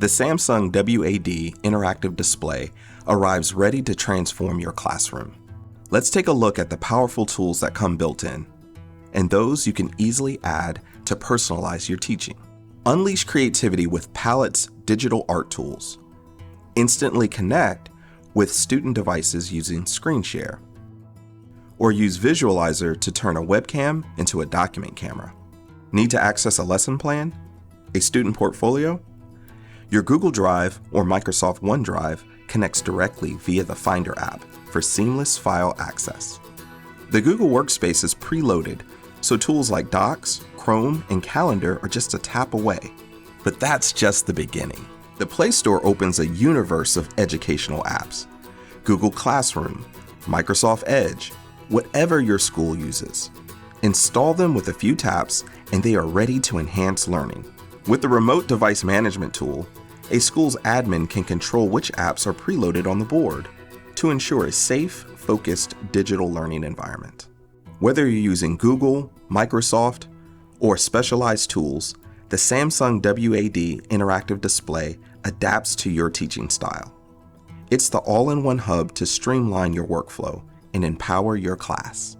The Samsung WAD interactive display arrives ready to transform your classroom. Let's take a look at the powerful tools that come built in, and those you can easily add to personalize your teaching. Unleash creativity with Palette's digital art tools. Instantly connect with student devices using Screen Share. Or use Visualizer to turn a webcam into a document camera. Need to access a lesson plan? A student portfolio? Your Google Drive or Microsoft OneDrive connects directly via the Finder app for seamless file access. The Google Workspace is preloaded, so tools like Docs, Chrome, and Calendar are just a tap away. But that's just the beginning. The Play Store opens a universe of educational apps. Google Classroom, Microsoft Edge, whatever your school uses. Install them with a few taps and they are ready to enhance learning. With the Remote Device Management tool, a school's admin can control which apps are preloaded on the board to ensure a safe, focused digital learning environment. Whether you're using Google, Microsoft, or specialized tools, the Samsung WAD interactive display adapts to your teaching style. It's the all-in-one hub to streamline your workflow and empower your class.